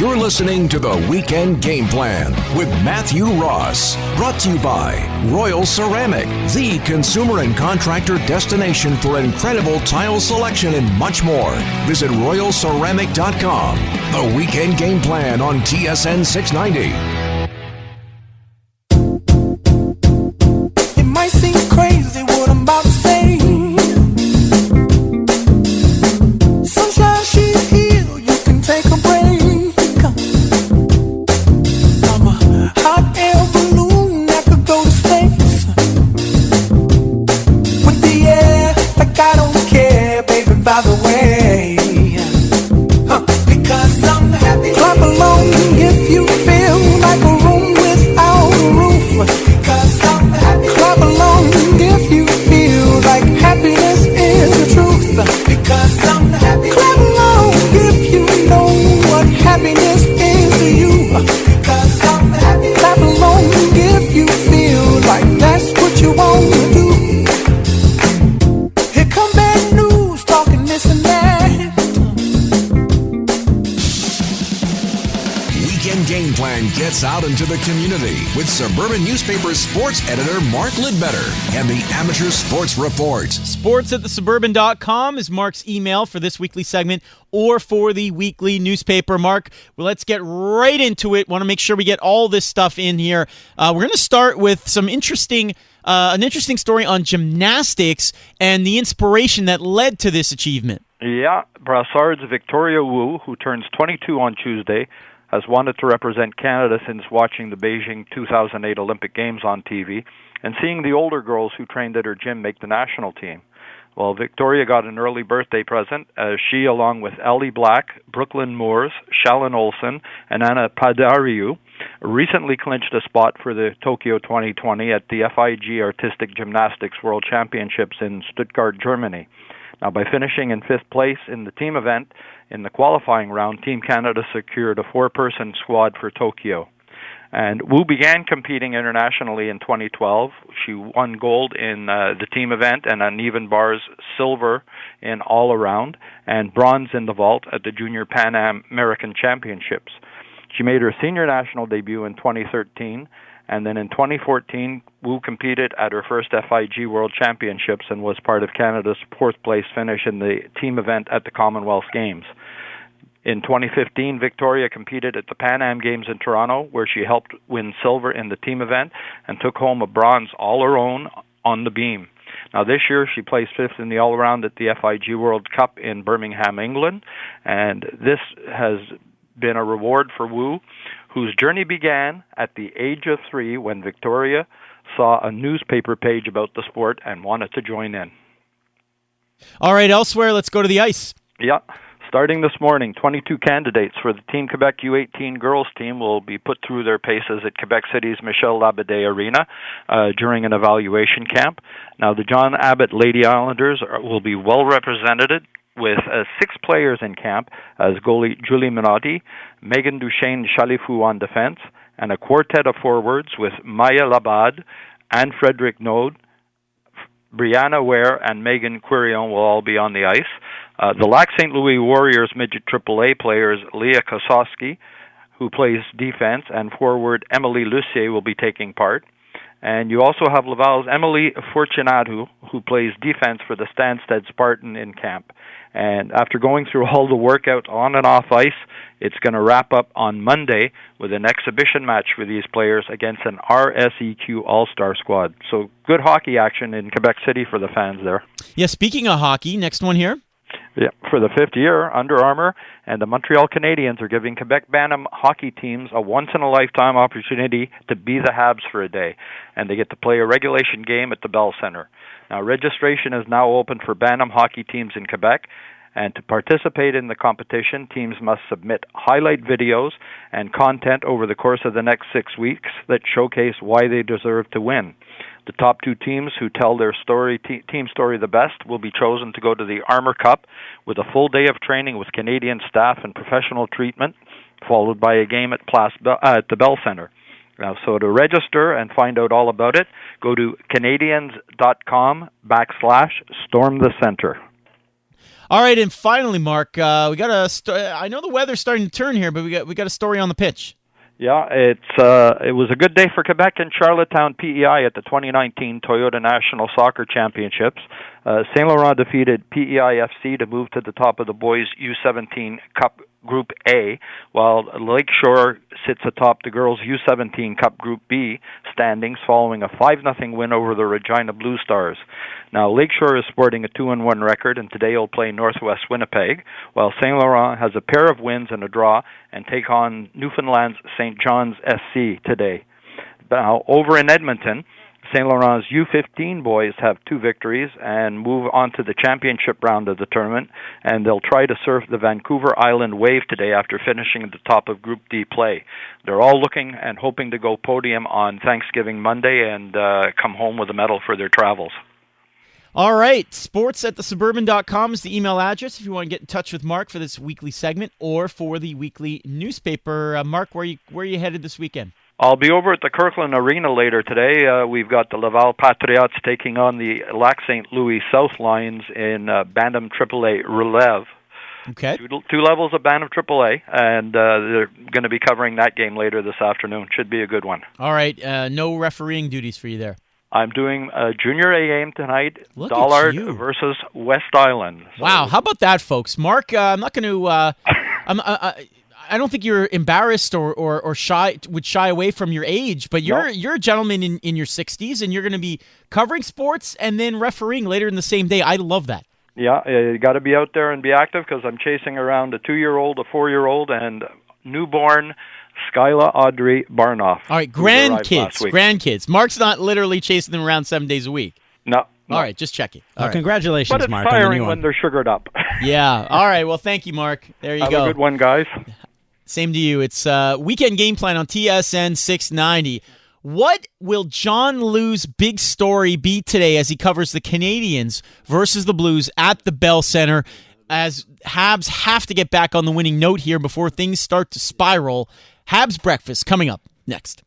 You're listening to The Weekend Game Plan with Matthew Ross. Brought to you by Royal Ceramic, the consumer and contractor destination for incredible tile selection and much more. Visit royalceramic.com. The Weekend Game Plan on TSN 690. It might seem crazy what I'm about to say. Sunshine, she's here, you can take a break. I'm a hot air balloon that could go to space. With the air, like I don't care, baby, by the way. Because I'm happy. Clap along if you feel like a room without a roof. Because I'm happy. Clap along if you feel like happiness is the truth. Because I'm happy. Clap along if you know what happiness is to you. Because I'm happy. Clap along if you feel like that's what you want to do. Here come bad news talking this and that. Weekend Game Plan gets out into the community with Suburban Newspaper sports editor Mark Lidbetter and the Amateur Sports Report. Sports at thesuburban.com is Mark's email for this weekly segment or for the weekly newspaper. Mark, well, let's get right into it. Want to make sure we get all this stuff in here. We're going to start with some an interesting story on gymnastics and the inspiration that led to this achievement. Yeah, Brassard's Victoria Wu, who turns 22 on Tuesday, has wanted to represent Canada since watching the Beijing 2008 Olympic Games on TV and seeing the older girls who trained at her gym make the national team. Well, Victoria got an early birthday present as she, along with Ellie Black, Brooklyn Moores, Shalyn Olsen, and Anna Padariu, recently clinched a spot for the Tokyo 2020 at the FIG Artistic Gymnastics World Championships in Stuttgart, Germany. Now, by finishing in fifth place in the team event, in the qualifying round, Team Canada secured a four-person squad for Tokyo. And Wu began competing internationally in 2012. She won gold in the team event and uneven bars, silver in all-around, and bronze in the vault at the Junior Pan American Championships. She made her senior national debut in 2013, and then in 2014, Wu competed at her first FIG World Championships and was part of Canada's fourth-place finish in the team event at the Commonwealth Games. In 2015, Victoria competed at the Pan Am Games in Toronto, where she helped win silver in the team event and took home a bronze all her own on the beam. Now, this year, she placed fifth in the all-around at the FIG World Cup in Birmingham, England, and this has been a reward for Wu, whose journey began at the age of 3 when Victoria saw a newspaper page about the sport and wanted to join in. All right, elsewhere, let's go to the ice. Yeah. Starting this morning, 22 candidates for the Team Quebec U18 girls team will be put through their paces at Quebec City's Michel Labadie Arena during an evaluation camp. Now, the John Abbott Lady Islanders will be well represented with 6 players in camp as goalie Julie Minotti, Megan Duchesne-Chalifou on defense, and a quartet of forwards with Maya Labad, Anne-Frederic Node, Brianna Ware, and Megan Quirion will all be on the ice. The Lac St. Louis Warriors midget AAA players Leah Kosowski, who plays defense, and forward Emily Lucier will be taking part. And you also have Laval's Emily Fortunato, who plays defense for the Stansted Spartan in camp. And after going through all the workouts on and off ice, it's going to wrap up on Monday with an exhibition match for these players against an RSEQ All-Star squad. So good hockey action in Quebec City for the fans there. Yeah, speaking of hockey, next one here. Yeah, for the 5th year, Under Armour and the Montreal Canadiens are giving Quebec Bantam hockey teams a once-in-a-lifetime opportunity to be the Habs for a day, and they get to play a regulation game at the Bell Centre. Now, registration is now open for Bantam hockey teams in Quebec, and to participate in the competition, teams must submit highlight videos and content over the course of the next 6 weeks that showcase why they deserve to win. The top 2 teams who tell their team story the best will be chosen to go to the Armour Cup with a full day of training with Canadian staff and professional treatment, followed by a game at the Bell Centre. Now, so to register and find out all about it, go to Canadians.com/stormthecenter. All right, and finally, Mark, we got I know the weather's starting to turn here, but we got a story on the pitch. Yeah, it was a good day for Quebec and Charlottetown PEI at the 2019 Toyota National Soccer Championships. Saint Laurent defeated PEI FC to move to the top of the boys U17 Cup Group A, while Lakeshore sits atop the girls U17 Cup Group B standings following a 5-0 win over the Regina Blue Stars. Now, Lakeshore is sporting a 2-1 record, and today will play Northwest Winnipeg, while Saint Laurent has a pair of wins and a draw and take on Newfoundland's St. John's SC today. Now, over in Edmonton, Saint Laurent's U15 boys have 2 victories and move on to the championship round of the tournament, and they'll try to surf the Vancouver Island wave today after finishing at the top of Group D play. They're all looking and hoping to go podium on Thanksgiving Monday and come home with a medal for their travels. All right, sports@thesuburban.com is the email address if you want to get in touch with Mark for this weekly segment or for the weekly newspaper. Mark, where are you headed this weekend? I'll be over at the Kirkland Arena later today. We've got the Laval Patriots taking on the Lac St. Louis South Lions in Bantam AAA Relève. Okay. Two levels of Bantam AAA, and they're going to be covering that game later this afternoon. Should be a good one. All right, no refereeing duties for you there. I'm doing a Junior A game tonight, Look Dollard at you. versus West Island. So, wow, how about that, folks? Mark, I'm not going to... I don't think you're embarrassed or would shy away from your age, but you're a gentleman in your 60s, and you're going to be covering sports and then refereeing later in the same day. I love that. Yeah, you got to be out there and be active because I'm chasing around a 2-year-old, a 4-year-old, and newborn Skyla Audrey Barnoff. All right, grandkids. Mark's not literally chasing them around 7 days a week. No. All right, just checking. Congratulations, but it's Mark. firing when they're sugared up. Yeah. All right. Well, thank you, Mark. There you go. Have a good one, guys. Same to you. It's Weekend Game Plan on TSN 690. What will John Liu's big story be today as he covers the Canadiens versus the Blues at the Bell Center, as Habs have to get back on the winning note here before things start to spiral? Habs breakfast coming up next.